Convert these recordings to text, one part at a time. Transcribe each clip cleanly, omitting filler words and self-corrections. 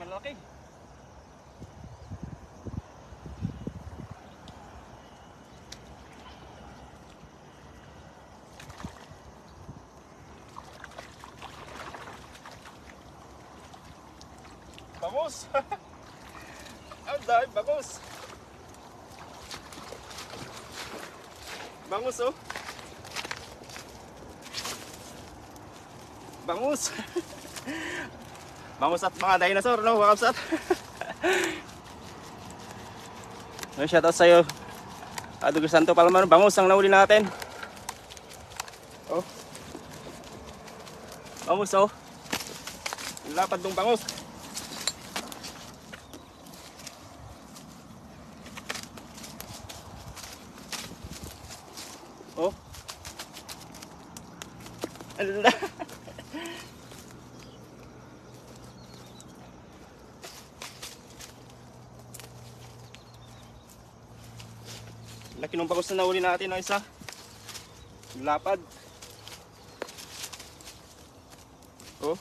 Malaki. Bangus. Ang dahil bangus. Bangus oh. Bangus. Bangus at mga dinosaur, no? Mga kapsat. No, shoutout sa'yo. Adugo Santo Palomar. Bangus ang nahuli natin. Oh. Bangus oh. Lapad ng bangus. Oh. Allah. Laki ng bangus na nahuli natin, no, isa. Lapad. Oh.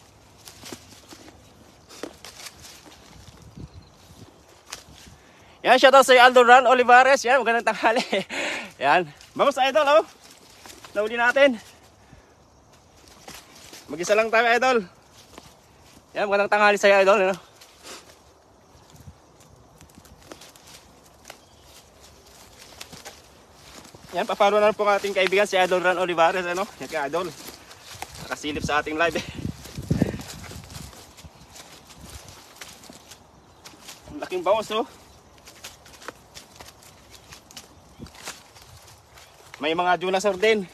Yan, shoutout sa Aldo Ran Olivares. Yan, magandang tanghali. Yan. Bangus idol, oh. Nahuli natin. Mag-isa lang tayo, idol. Yan, magandang tanghali sa idol, no? Yan, papalo na po ang ating kaibigan si Idol Ran Olivares, ano? Yan ka, idol. Nakasilip sa ating live. Ang laking bangus, oh. May mga dinosaur din.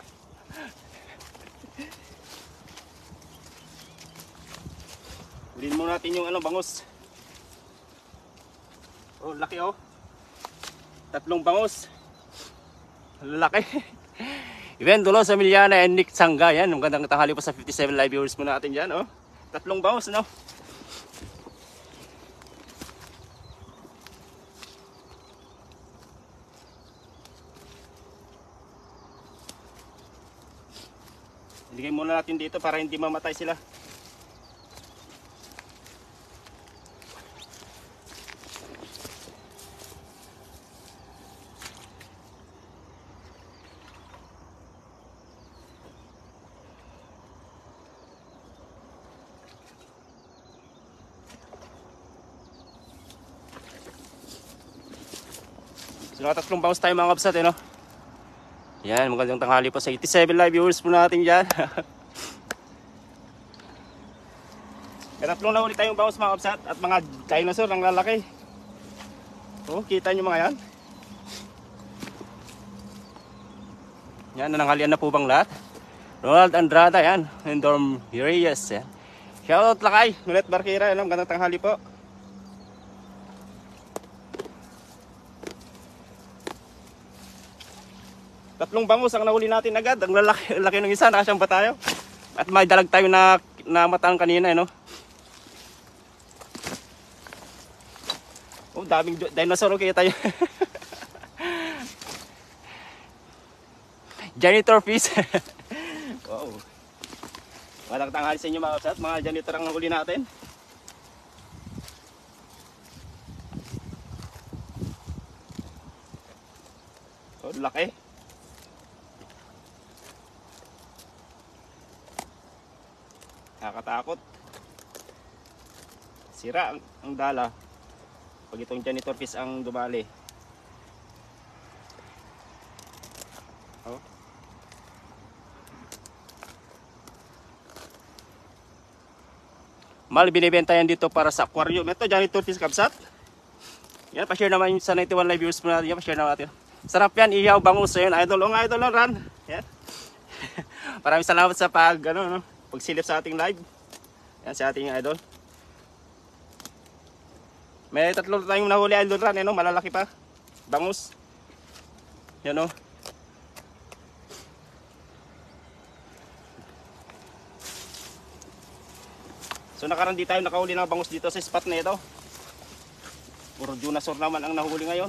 Ulin mo natin yung ano, bangus. Oh, laki oh. 3 bangus. Laki. Iven Dulos, Emiliana and Nick Sangga. Yan, magandang tanghali po sa 57 live viewers mo natin dyan, oh. 3 bangus, no? Iligay muna natin dito para hindi mamatay sila. So, 3 bangus tayo mga kapsat, eh, no? Yan, magandang tanghali po sa 87 live viewers po natin dyan. Katatlong na ulit tayong bangus mga kapsat at mga dinosaur ang lalaki. Oh, kita nyo mga yan. Yan, nananghalian na po bang lahat? Ronald Andrada, yan. Endorm Reyes, yan. Shoutout Lakay, Nulet Barkira, yan. Magandang tanghali po. Tatlong bangus ang nahuli natin agad. Ang laki ng isa, nakasyang ba tayo? At may dalag tayo na mataan kanina, no? Oh, daming dinosaur, okay tayo. Janitor fish. Wow. Walang tanghali sa inyo mga kapsat. Mga janitor ang nahuli natin. Oh, laki. Nakakatakot. Sira ang dala pag itong janitor fish ang dumali. Oh. Mahal binibenta yan dito para sa aquarium. Ito janitor fish kapsat. Yan, pa-share naman sa 91 live viewers mo natin. Yan, pa-share naman natin. Sarap yan, ihaw bangus. Yan, idol. Idol no, Ran. Yan. Maraming salamat sa pagsilip sa ating live. Yan si ating idol. May 3 tayong nahuli idol Ran, no? Malalaki pa. Bangus. Yan o. So nakaraan di tayo nakahuli ng bangus dito sa spot na ito. Puro dinosaur naman ang nahuli ngayon.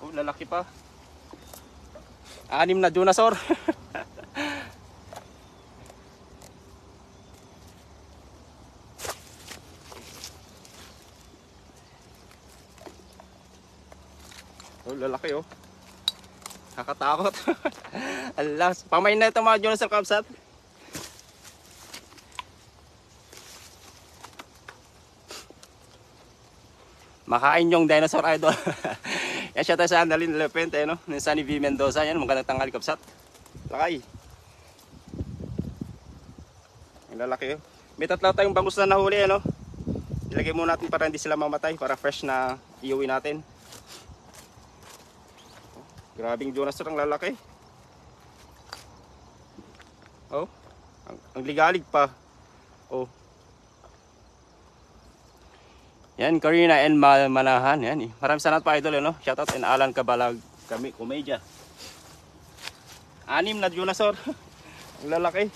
Oh, lalaki pa. 6 na dinosaur. Oh, lalaki oh. Kakatakot. Alas, pamain na ito mga Jonasor Kabsat. Makain yung dinosaur idol. Yan siya tayo sa Andalin Lepente, no? Ng Sunny V. Mendoza. Yan, magandang tanghali Kabsat. Lakay. Ang lalaki oh. May tatlo tayong bangus na nahuli, no? Ilagay muna natin para hindi sila mamatay, para fresh na iuwi natin. Grabing Jonasor, ang lalaki. Oh, ang ligalig pa. Oh. Yan, Karina and Manahan. Yan, maraming salamat pa idol, no? Shoutout and Alan Kabalag kami, komedya. 6 na Jonasor. Ang lalaki.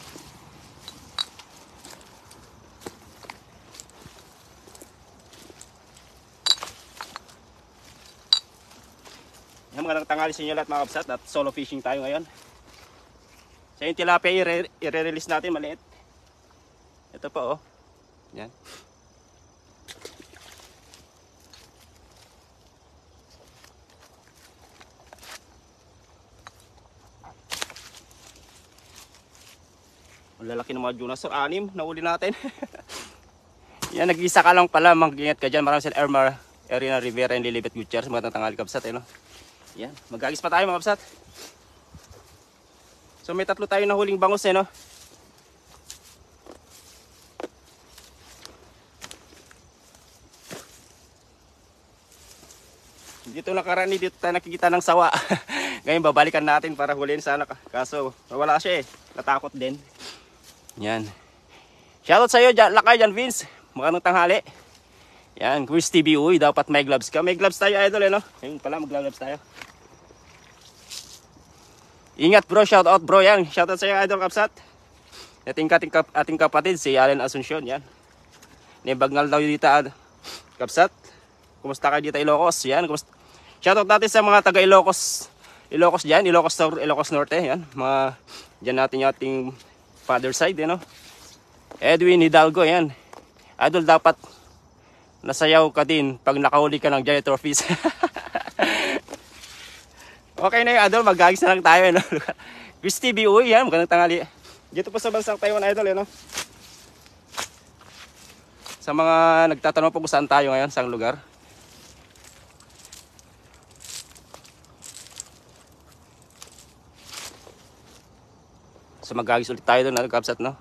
Yan, magandang tanghali sa inyo lahat mga Kabsat. At solo fishing tayo ngayon. So yung tilapia i-release natin maliit. Ito pa oh. Yan. Ang lalaki ng mga Jonasor. 6 na uli natin. Yan, nag-isa ka lang pala. Mag-ingat ka dyan. Maraming sila Ermar, Erina Rivera, and Lilibet Gutierrez. Magandang tanghali Kabsat. Eh, no? Yan, mag-agis pa tayo mga Kabsat. So may 3 tayo na huling bangus no. Dito nakarani, dito tayo nakikita ng sawa. Ngayon babalikan natin para huliin sana. Kaso wala siya natakot din. Yan. Shoutout sa iyo, Lakay, Jan Vince. Magandang tanghali. Yan, Quiz TV. Uy, dapat may gloves ka. May gloves tayo idol no. Ngayon pala mag-gloves tayo. Ingat bro, shout out bro yan. Shout out sa iyo idol Kabsat. Ating kapatid si Allen Asuncion yan. Nibagnal daw dito Kabsat. Kumusta kayo dito Ilocos? Yan, shout out natin sa mga taga Ilocos. Ilocos diyan, Ilocos Sur, Ilocos Norte yan. Mga diyan natin yung ating father side, no. Edwin Hidalgo yan. Idol, dapat nasayaw ka din pag nakahuli ka ng janitor fish. Okay na yung idol, mag-agis na lang tayo, no? Quiz TV, uy, yan, magandang tanghali. Dito po sa bansang Taiwan, idol, no? Sa mga nagtatanong po kung saan tayo ngayon, saang lugar. So mag-agis ulit tayo doon, no, Kabsat, no?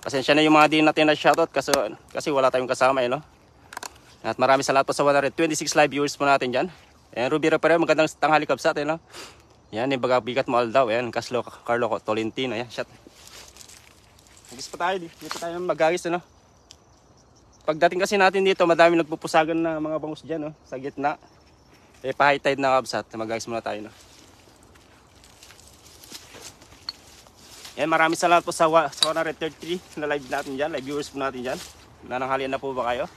Pasensya na yung mga din natin na shoutout kasi wala tayong kasama, no? At marami salamat po sa 126 live viewers po natin dyan. Ayan, Ruby Repare, magandang tanghali Kabsat, no? Yan, yung bagabigat mo daw. Ayan, Carlo Tolentino. Ayan, shot. Mag-agis pa tayo. Dito tayo mag-agis, no? Pagdating kasi natin dito, madami nagpupusagan na mga bangus dyan, no? Sa gitna. Pa-high tide na Kabsat. Mag-agis muna tayo, no? Yan, maraming salamat po sa 133 na live natin dyan. Live viewers po natin dyan. Nananghalian na po ba kayo?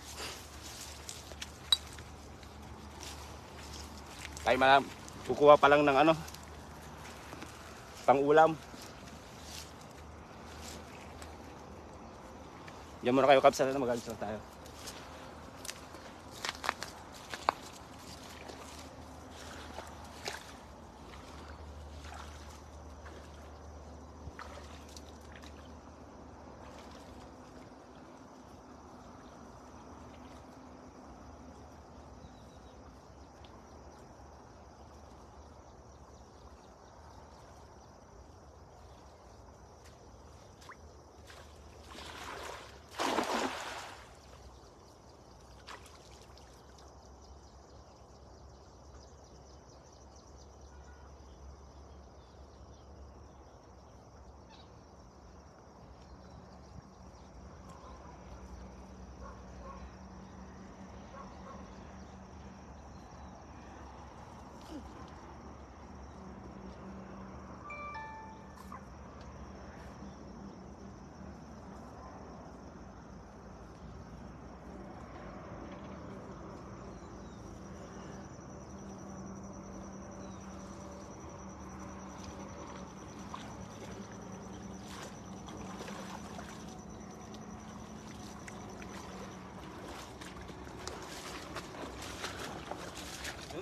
Tayo kukuha pa lang ng ano, pang ulam. Diyan muna kayo Kabsat, mag-agis lang tayo.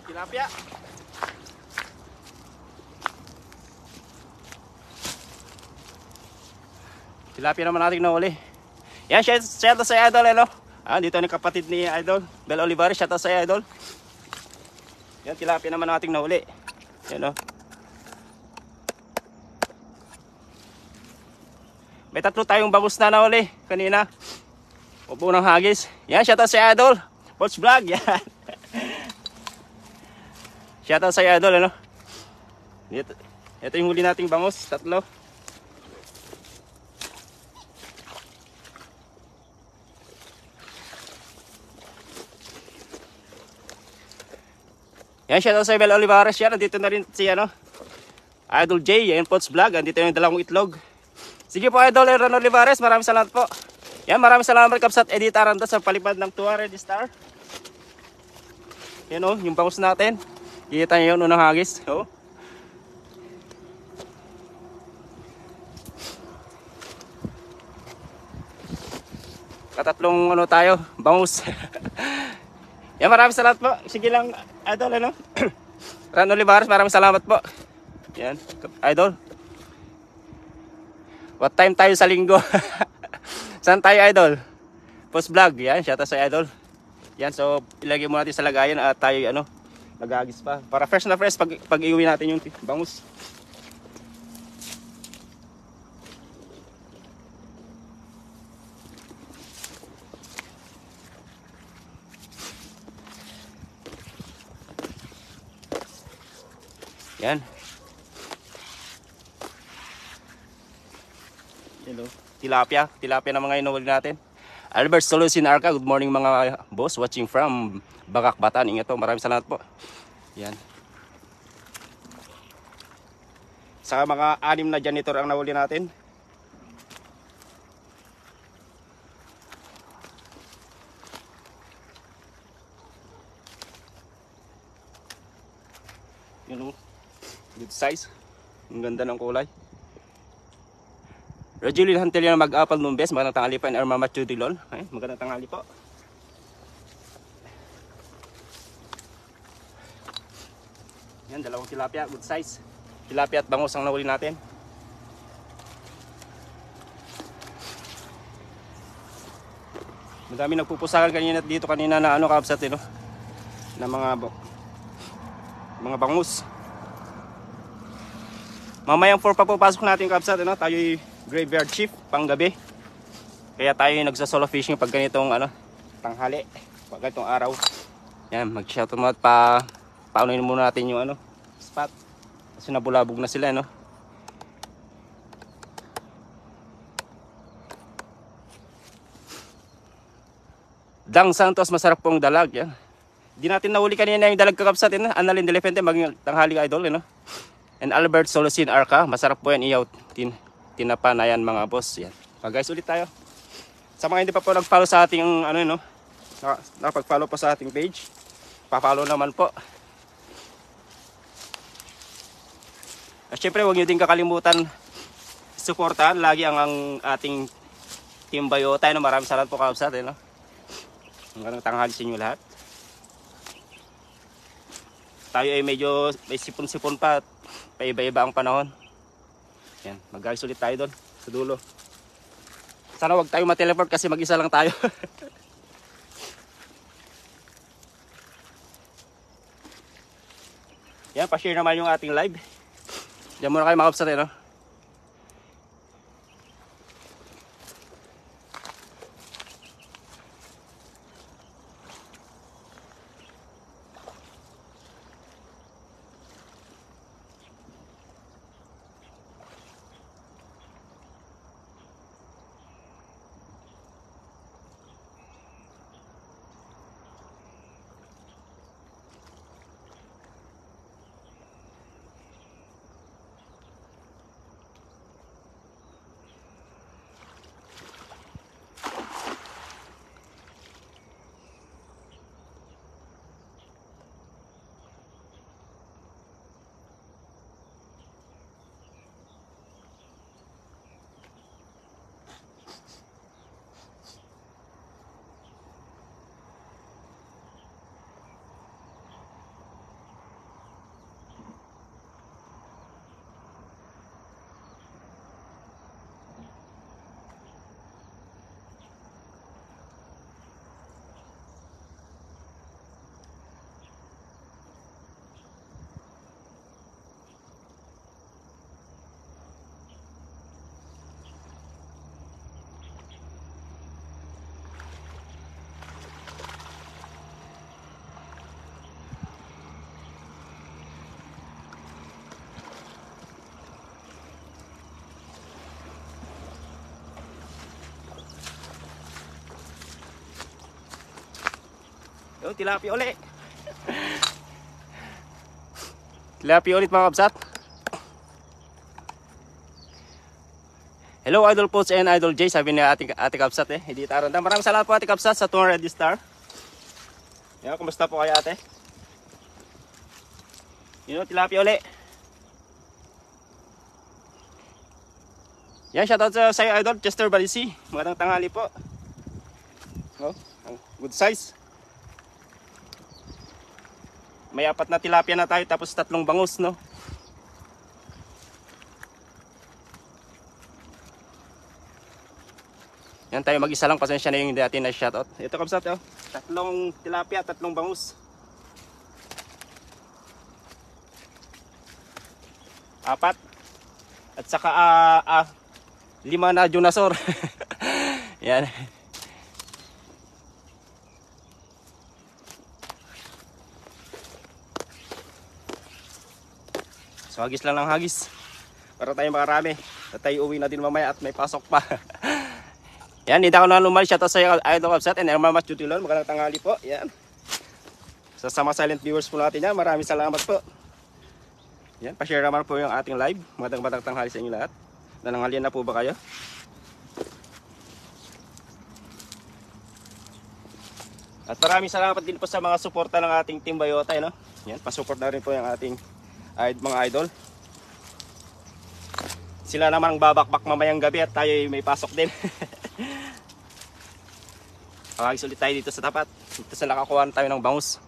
Tilapia. Tilapia naman natin na uli. Yan, shout out sa Idol, ano? Dito ni kapatid ni Idol, Bel Olivares, shout out sa Idol. Yan, tilapia naman natin na uli. Yan, oh. May 3 tayong bangus na uli kanina. Upo ng hagis. Yan, shout out sa Idol. Pots Vlog, yan. Shout out sa Idol, ano? Ito yung huli nating bangus, 3. Yan, shout out sa Bel Olivares. Yan, nandito na rin si ano, Idol J, yan, Pots Vlog. Andito yung dalawang itlog. Sige po, Idol Aaron Olivares, maraming salamat po. Yan, maraming salamat Kapsat Edit Aranda sa palipad ng 200 star. Yan, oh, yung bangus natin. Kita nyo yun, unang hagis. Oh. Katatlong ano tayo, bangus. Yan, maraming salamat po. Sige lang, Idol, ano? Ran Olivares, maraming salamat po. Yan, Idol. What time tayo sa linggo? Saan tayo, Idol? Post Vlog, yan, shout out sa Idol. Yan, so ilagay mo natin sa lagayan at tayo ano, magagis pa. Para fresh na fresh pag iuwi natin yung bangus. Yan. Hello. Tilapia na mga inuuli natin. Albert Solusin Arca, good morning mga boss, watching from Bagak Batan. Ingat po, maraming salamat po. Yan. Sa mga 6 na janitor ang nahuli natin. Yun, good size. Ang ganda ng kulay. Rajulin Hantel yan mag-apal nung best. Magandang tanghali po. And Mama Chudilon. Magandang tanghali po. Yan, dalawang tilapia. Good size. Tilapia at bangus ang nahuli natin. Madami nagpupusakan kanina dito kanina na ano Kapsat, no? Na mga bangus. Mamayang 4 pa po pasok natin Kapsat, no? Tayo'y graveyard shift pang gabi. Kaya tayo nagsasolo fishing pag ganitong ano, tanghali, pag ganitong araw. Yan, mag-shout out paunuin muna natin yung ano, spot. Kasi nabulabog na sila, no. Dang Santos, masarap pong dalag, yan. Di natin nahuli kanina yung dalag Kakapsat, no? Annalyn Delefente, maging tanghali idol, no. And Albert Solusin Arca, masarap po yan, iyaw tinapa na yan mga boss. Yan. Guys, ulit tayo. Sa mga hindi pa po nag-follow sa ating ano, no, nakapag-follow po sa ating page, pa-follow naman po. At syempre huwag nyo din kakalimutan suportahan lagi ang ating Team Bayota, no. Maraming salamat po Kapsat, no. Hanggang tanghali sa inyo lahat. Tayo ay medyo may sipon-sipon pa at paiba-iba ang panahon. Yan, mag-guys ulit tayo doon sa dulo. Sana wag tayo ma-teleport kasi mag-isa lang tayo. Yan, pa-share naman yung ating live. Diyan muna kayo mga Kapsat, no? Oh, tilapia uli. Tilapia ulit mga kabsat. Hello Idol Post and Idol J, sabi ni ate kabsat eh. Hindi taranda. Maraming salamat po ate kabsat sa 2 Ready Star. Yan, kumusta po kayo ate? Yun, tilapia uli. Yan, shoutout sa iyo Idol Chester Balisi. Magandang tanghali po. Oh, good size. May 4 na tilapia na tayo tapos 3 bangus, no? Yan tayo mag-isa lang, pasensya na yung dati na shoutout. Ito kabsat, oh. 3 tilapia, 3 bangus. 4. At saka 5 na Junasor. Yan. So hagis lang ng hagis para tayo makarami at tayo uwi natin mamaya at may pasok pa. Yan, hindi ako na lumalis. Shoutout sa Idol Kabsat and Erma Mas Jutilon. Magandang tanghali po. Yan. Sa sama silent viewers po natin yan, maraming salamat po. Yan, pa-share naman po yung ating live. Magandang tanghali sa inyo lahat. Nananghalian na po ba kayo? At maraming salamat din po sa mga suporta ng ating Team Bayota. No? Yan, pa-support na rin po yung ating mga idol. Sila naman ang babakbak mamayang gabi at tayo may pasok din. Pagkagis ulit tayo dito sa tapat. Dito sa nakakuha tayo ng bangus.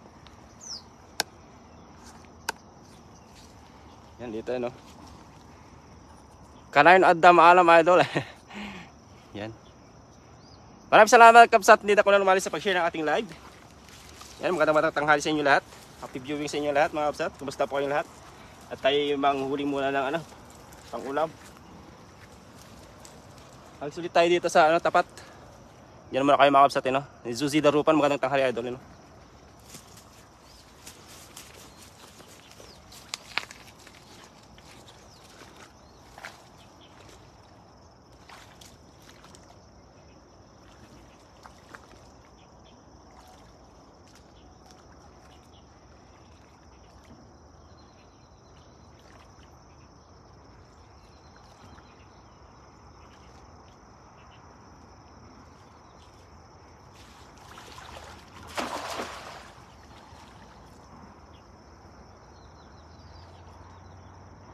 Yan dito no. Kanayon adda maalam idol. Yan. Maraming salamat kabsat. Hindi ako na lumalis sa pag-share ng ating live. Yan, magandang tanghali sa inyo lahat. Happy viewing sa inyo lahat mga kabsat. Kumusta po kayong lahat? At tayo manghuli muna ng pang-ulam. Magsulit tayo dito sa tapat. Yan muna kayo mga kabsat, no? Zuzi Darupan, magandang tanghali idol, no?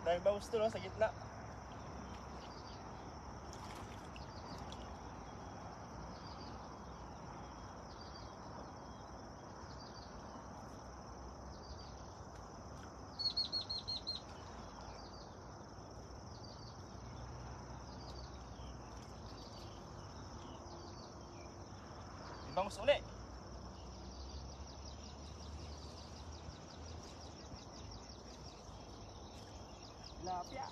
Dahil bangus to no, sa gitna. Bangus uli. Tilapia.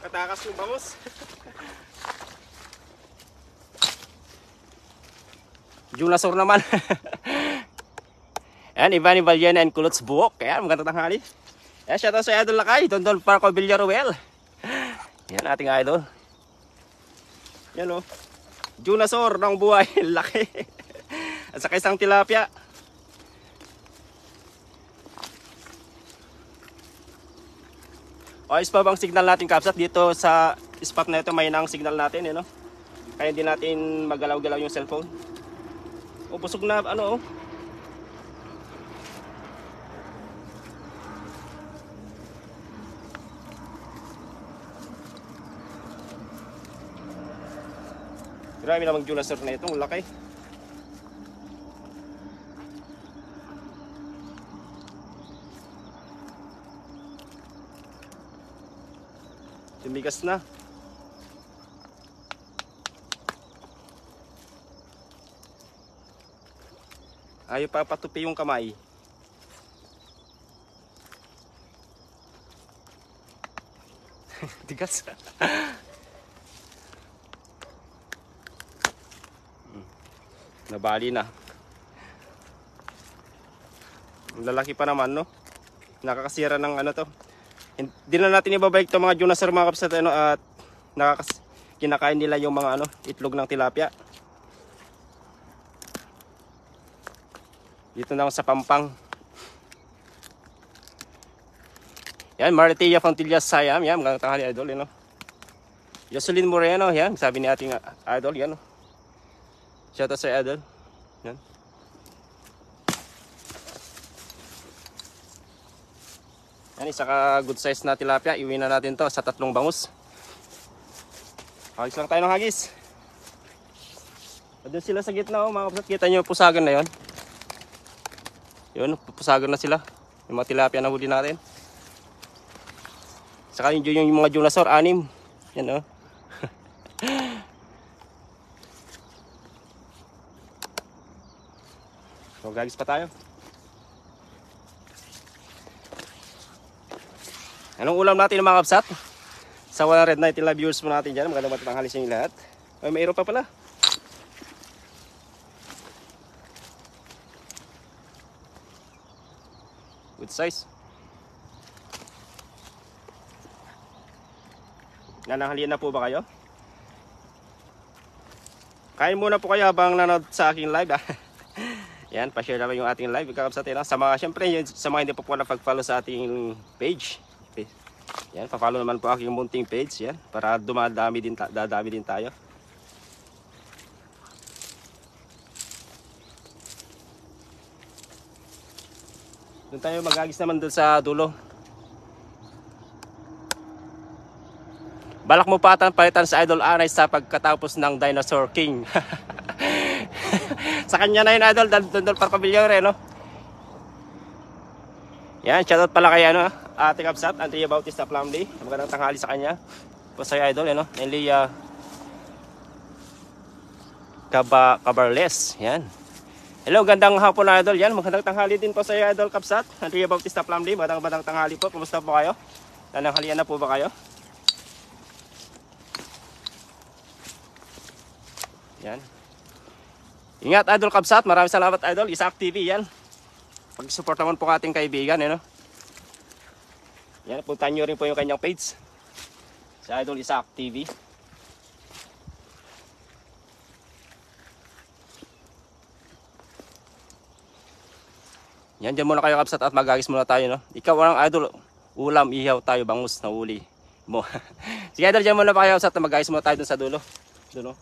Katakas yung bangus. Junasor naman. Ayan, Ivan Valiana and Kulots Buok. Ayan, magandang tanghali. Ayan, shoutout sa Idol Lakay, Dondon Parco Villaruel. Ayan, ating idol. Yan o. Junasor ng buhay. Laki. At saka isang tilapia. Ayos pa bang signal natin kabsat dito sa spot na ito? May nang signal natin, no? Kaya hindi natin magalaw-galaw yung cellphone. O, busog na, ano, oh. Grabe namang Junasor na ito, laki. Tumigas na. Ayaw pa patupi yung kamay. Tigas. Nabali na. Lalaki pa naman, no? Nakakasira ng ano to, Hindi na natin ibabalik itong mga Junasur mga kapsat, ano, at kinakain nila yung mga ano, itlog ng tilapia. Dito na sa Pampang. Yan, Maritea Fontillas Siam. Yan, magandang tanghali idol. Yan, no? Jocelyn Moreno. Yan, sabi ni ating idol. Yan, no? Shout out sa idol. Yan. Yan, isa ka good size na tilapia. Iuwi na natin to sa 3 bangus. Hagis lang tayo ng hagis. Doon sila sa gitna, oh, mga kapatid. Kita nyo yung pusagan na yon. Yun, pupusagan na sila. Yung mga tilapia na huli natin. Saka yung mga Junasur, 6. Yan, oh. So, gagis pa tayo. Anong ulam natin mga kapsat? Sa 190 live viewers mo natin dyan. Magandang matanghali sa inyo lahat. Ay, mayroon pa pala. Good size. Nananghalian na po ba kayo? Kain muna po kayo habang nanood sa aking live. Yan, pa-share naman yung ating live. Sa mga, syempre, sa mga hindi po napag-follow sa ating page. Yan, pa-follow naman po aking munting page. Yan, para dadami din tayo. Doon tayo magagis naman doon sa dulo. Balak mo palitan sa Idol Anay sa pagkatapos ng Dinosaur King. Sa kanya na yun idol, doon para pamilyare, no? Yan, shoutout pala kay ano, Ate Kapsat, Andrea Bautista Plumley. Magandang tanghali sa kanya. Po sa idol, ano? Elia Cabarles, yan. Hello, gandang hapon na idol. Yan, magandang tanghali din po sa idol Kapsat, Andrea Bautista Plumley. Magandang tanghali po. Kumusta po kayo? Nananghalian na po ba kayo? Yan. Ingat idol Kapsat. Maraming salamat idol. Isaac TV yan. Pag-support naman po ating kaibigan, ano? Yan, puntahan nyo rin po yung kanyang page. Sa idol Isaac TV. Yan, dyan muna kayo Kapsat at magagis muna tayo, no? Ikaw walang idol, ulam, ihaw tayo, bangus na uli mo. Sige idol, dyan muna pa kayo Kapsat at magagis muna tayo dun sa dulo. Dulo.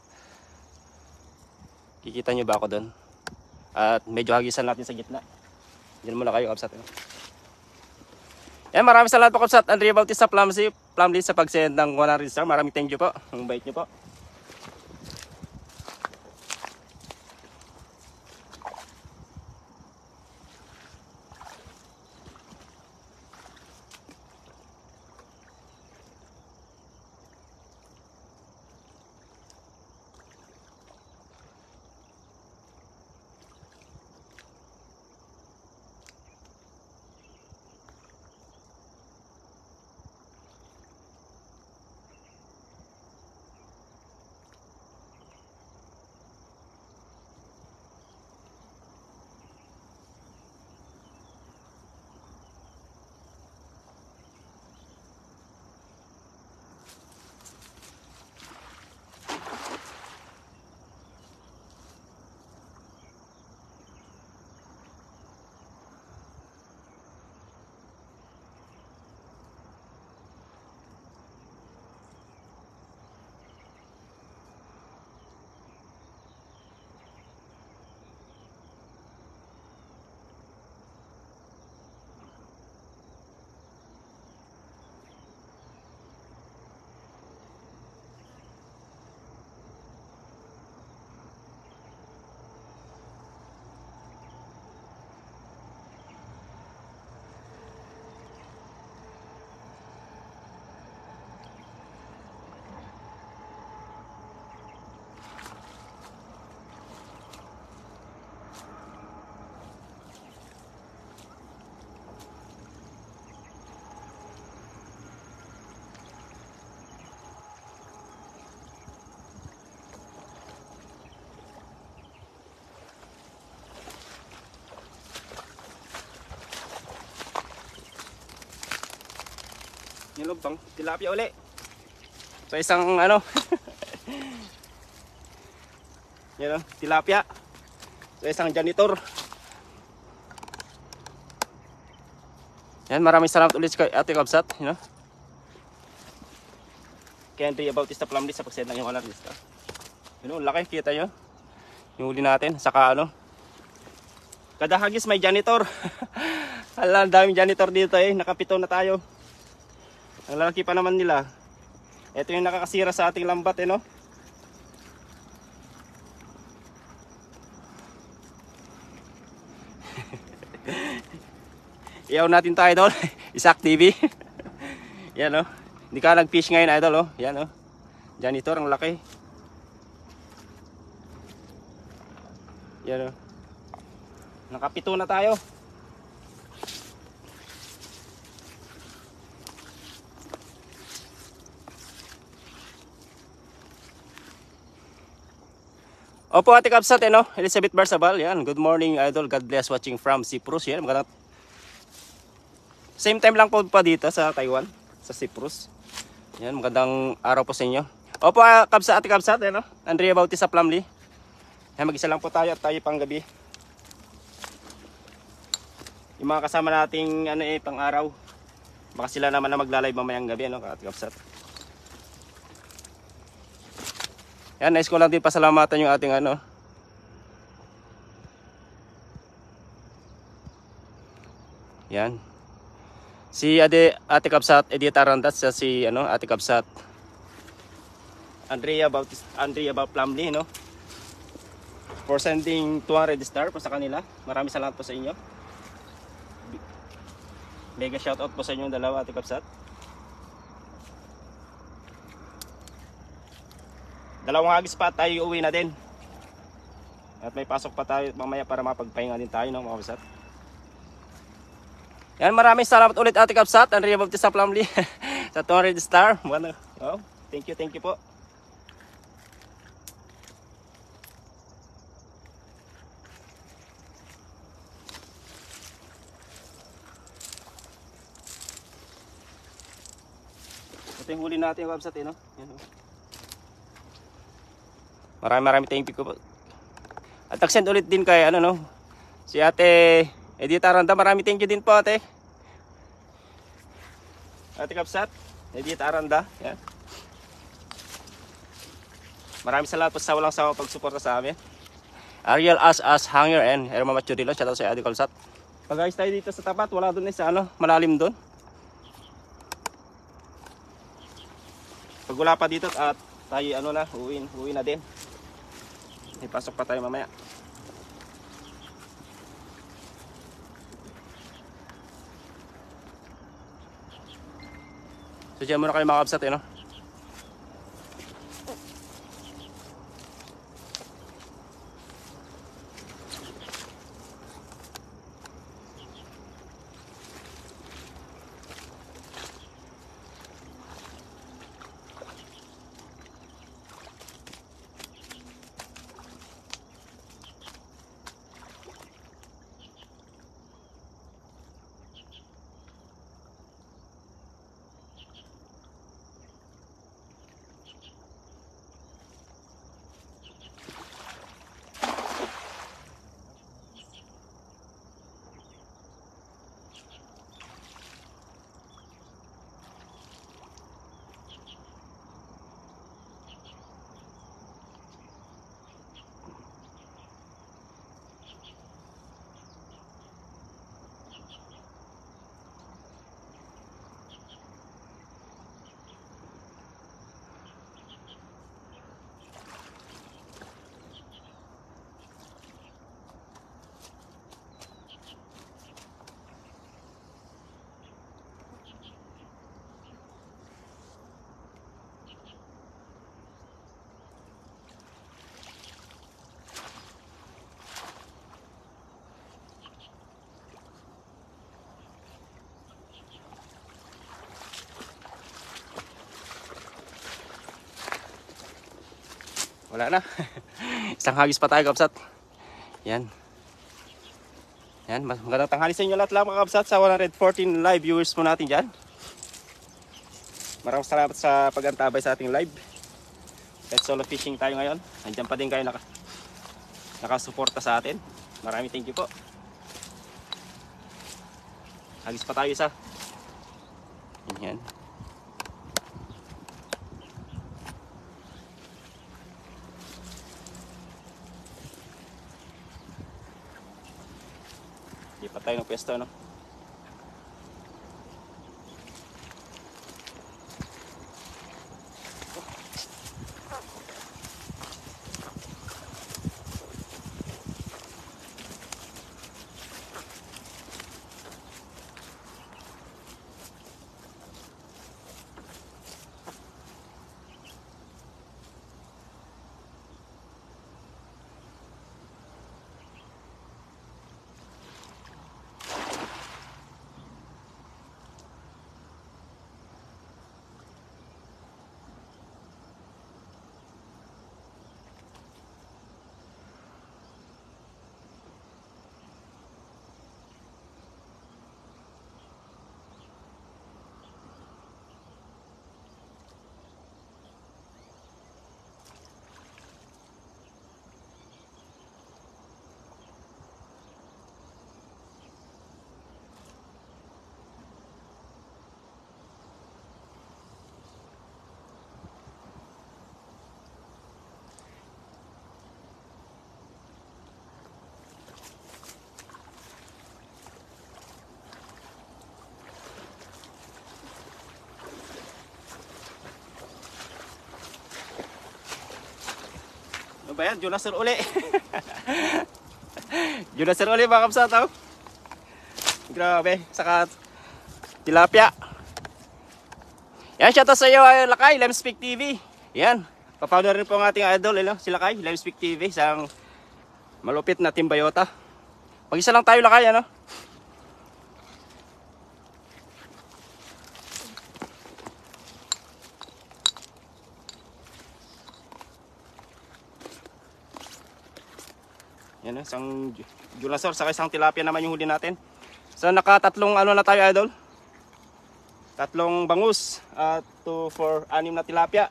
Kikita nyo ba ako dun? At medyo hagisan natin sa gitna. Dyan muna kayo Kapsat. Yan, maraming salamat po Kapsat. Andrea Bautista Plumley sa pag-send ng 100 star. Maraming thank you po. Ang bait nyo po. nilubang tilapia uli. So isang ano yan o, tilapia. So isang janitor. Yan, maraming salamat ulit kay Ate Kabsat, you know. Kay Andrea Bautista Plumley sa pagsend ng yung alarmista. You know, laki, kita nyo. Yung huli natin, saka ano. Kada hagis may janitor. Hala, ang daming janitor dito eh. Nakapito na tayo. Ang lalaki pa naman nila. Ito yung nakakasira sa ating lambat eh, no. Iyaw natin tayo idol. Isak TV. Yan o. Hindi ka nag-fish ngayon idol o. Yan o. Janitor ang laki. Yan o. Nakapito na tayo. Opo Ate Kabsat eh no. Elizabeth Barsabal. Yan. Good morning idol. God bless watching from Cyprus. Yan. Magandang same time lang po pa dito sa Taiwan, sa Cyprus. Yan, magandang araw po sa inyo. Opo, Ate Kabsat, no? Andrea Bautista Plumley. Yan, mag-isa lang po tayo at tayo pang gabi. Yung mga kasama nating ano pang araw. Baka sila naman na magla-live mamayang gabi, no, Ate Kabsat. Yan, nice ko lang din pasalamatan yung ating ano. Yan. Si Ate Kabsat Edith Arandas, si ano, Ate Kabsat Andrea Plumley, no? For sending 200 star po sa kanila. Maraming salamat po sa inyo. Mega shoutout po sa inyong dalawa, Ate Kabsat. Dalawang hagis pa tayo uwi na din. At may pasok pa tayo mamaya para mapagpahinga din tayo, no, mga Kabsat. Yan, maraming salamat ulit Ate Kabsat, Andrea Bautista Plumley sa 200 star. Oh, thank you po. Ito yung huli natin yung Kabsat, no? Yan, oh. Maraming thank you po. At nag-send ulit din kay ano, no? Si Ate Edith Aranda, maraming thank you din po ate. Ate Kabsat, Edith Aranda, yan. Maraming salamat po sa walang sawang pagsuporta sa amin. Ariel As Hanger and Herma Machurilo, shout out sa Ate Kabsat. Pag guys tayo dito sa tapat, wala doon sa ano, malalim doon. Pag wala pa dito at tayo ano na, uwi na din. Ipasok pa tayo mamaya. So dyan muna kayo mga Kabsat, no? Wala na. Isang hagis pa tayo, Kabsat. Yan. Yan, magandang tanghali sa inyo lahat lang mga Kabsat sa 114 live viewers po natin dyan. Maraming salamat sa pag-antabay sa ating live. Pet Solo Fishing tayo ngayon. Nandiyan pa din kayo nakasuporta sa atin. Maraming thank you po. Hagis pa tayo isa. Yan. Lipat tayo ng pwesto, no? Ano ba yan? Junasur uli. Junasur uli mga kabsat, oh. Grabe. Saka tilapia. Yan, shoutout sa iyo, Lakay, Lemspeak TV. Yan. Papawala rin po ang ating idol, si Lakay, Lemspeak TV. Isang malupit na timbayota. Mag-isa lang tayo, Lakay, ano? Yan, isang Junasur, saka isang tilapia naman yung huli natin. So nakatatlong ano na tayo, idol. Tatlong bangus at 2, 4, 6 na tilapia.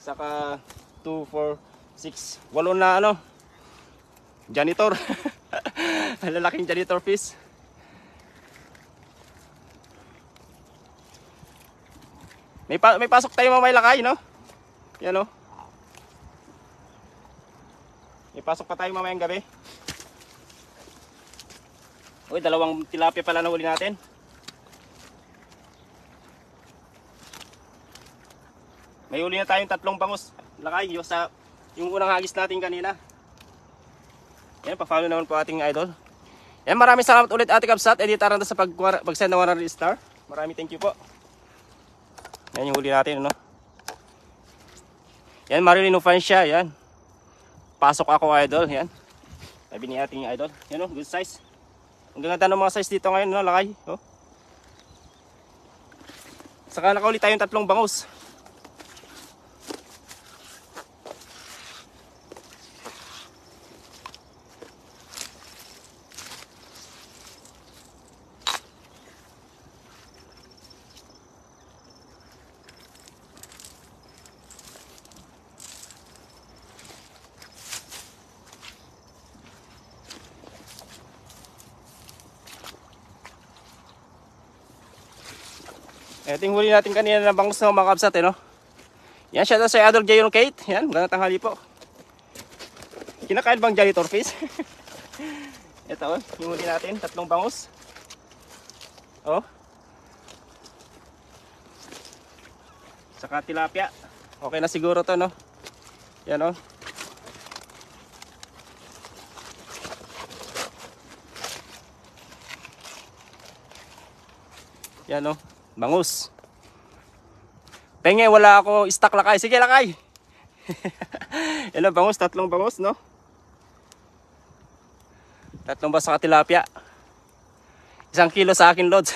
Saka 2, 4, 6, 8 na ano, janitor. Lalaking janitor fish. May pasok tayo mamay, Lakay, no? Yan, no? May pasok pa tayo mamayang gabi. Uy, dalawang tilapia pala na huli natin. May huli na tayong 3 bangus, Lakay, yung unang hagis natin kanina. Yan, pa-follow naman po ating idol. Yan, maraming salamat ulit, Ate Kabsat, editaran sa pag-send ng 100 star. Maraming thank you po. Yan yung huli natin, no? Yan, Marilyn Ufancia, yan. Pasok ako, idol, yan. Sabi ni ating idol, yan, no? Good size. Ang ganda ng mga size dito ngayon, no, Lakay, oh. Saka nakauli tayong 3 bangus. Ito yung huli natin kanina na bangus na mga kabsat, no? Yan, shout out sa Idol Jayon Kate. Yan, magandang tanghali po. Kinakain bang janitor fish? Ito, yung huli natin, 3 bangus. Oh. Saka tilapia. Okay na siguro to, no? Yan, oh. Yan, oh. Bangus. Penge, wala ako stock, Lakay. Sige, Lakay. Yan, bangus, 3 bangus, no? 3 ba sa tilapia. 1 kilo sa akin, Lods.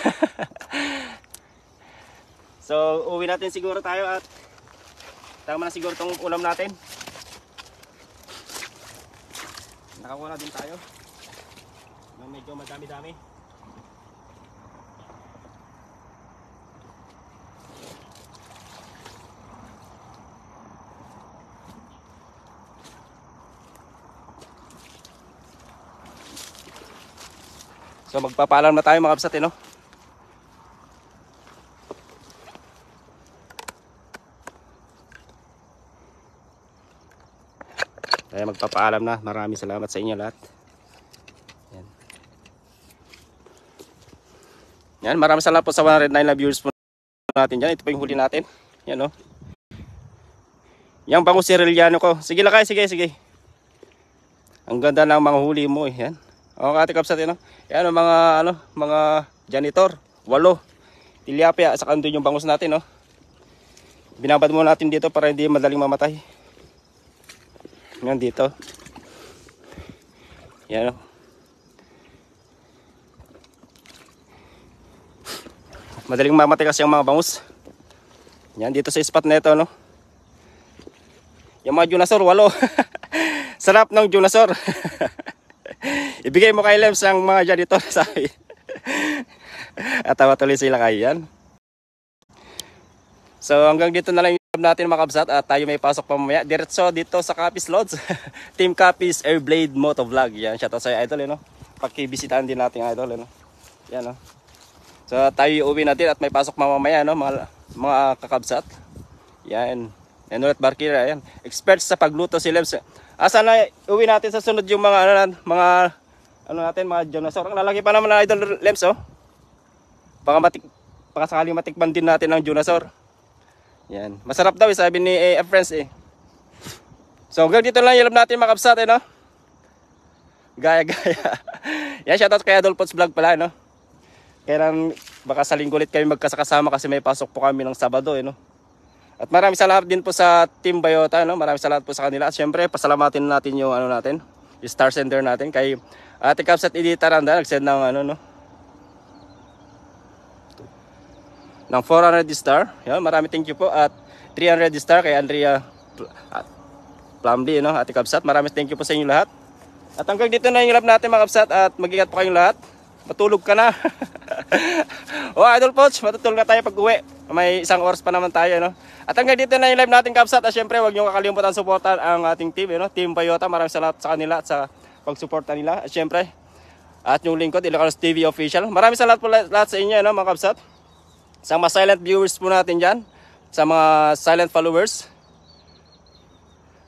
So, uwi natin siguro tayo at tama na siguro itong ulam natin. Nakakuha na din tayo. Medyo madami-dami. So magpapaalam na tayo mga kabsat, no? Kaya magpapaalam na. Maraming salamat sa inyo lahat. Yan. Yan, maraming salamat po sa 109 na viewers po natin dyan. Ito po yung huli natin. Yan, no? Yang bangus Siriliano ko. Sige lakay, sige. Ang ganda ng mga huli mo eh. Yan. O Ate Kabsat, no? Yan ang mga janitor. 8. Tilapia, saka doon yung bangus natin, no? Binabad mo natin dito para hindi madaling mamatay. Yan dito. Yan, no? Madaling mamatay kasi yung mga bangus. Yan dito sa spot na ito, no? Yung mga Junasor, 8. Sarap ng Junasor. Ibigay mo kay Lems ang mga janitor, sabi. At tawa tuloy sila kay yan. So hanggang dito na lang yung natin mga kabsat at tayo may pasok pa mamaya. Diretso dito sa Capiz Lods. Team Capiz Airblade Motovlog. Yan, shoutout sa idol, no? Pakibisitahan din natin idol, no? Yan, no? So tayo uuwi natin at may pasok pa mamaya, no? Mga kakabsat. Yan. Yan ulit Barkira, yan. Experts sa pagluto si Lems. Asa na uwi natin sa sunod yung mga mga Junasor. Ang lalaki pa naman na idol Lems, oh. Baka sakaling matikman din natin ang Junasor. Yan. Masarap daw, sabi ni friends eh. So hanggang dito lang yung natin mga kabsat, no? Gaya. Yan, shoutout kay Adol Pots Vlog pala, no? Kaya baka sa linggo ulit kami magkasakasama kasi may pasok po kami ng Sabado, no? At maraming salamat din po sa Team Bayota, no? Maraming salamat po sa kanila. At syempre, pasalamatin natin yung natin, yung star sender natin kay Ate Kabsat Edita Randa, nag-send ng ng 400 star. Yan, maraming thank you po. At 300 star kay Andrea Plumley, no? Ate Kabsat, maraming thank you po sa inyo lahat. At hanggang dito na yung live natin mga kabsat at mag-ingat po kayong lahat. Matulog ka na. O Idol Poch, matutulog na tayo pag uwi. May 1 oras pa naman tayo, no? At hanggang dito na yung live natin kabsat. At syempre huwag nyo kakalimutan suportan ang ating team, no? Team Bayota, maraming salamat sa kanila at sa pagsuporta nila. At syempre, at yung lingkod, Ilocanos TV Official. Maraming salamat po lahat sa inyo, no, mga kabsat. Sa mga silent viewers po natin dyan. Sa mga silent followers.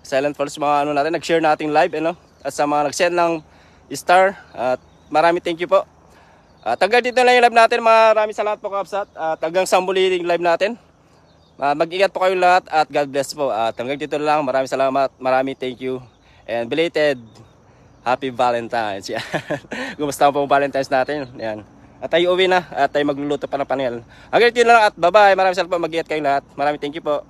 Silent followers, mga natin, nag-share nating live, no? At sa mga nag-send ng star. At maraming thank you po. At hanggang dito lang yung live natin. Maraming salamat po kabsat. At hanggang sa muli yung live natin. Mag-ingat po kayong lahat at God bless po. At hanggang dito lang. Maraming salamat. Maraming thank you. And belated Happy Valentine's. Yan. Gumusta po ang Valentine's natin. Yan. At tayo uwi na. At tayo magluluto pa ng panel. Hanggang dito lang at bye-bye. Maraming salamat po. Mag-ingat kayong lahat. Maraming thank you po.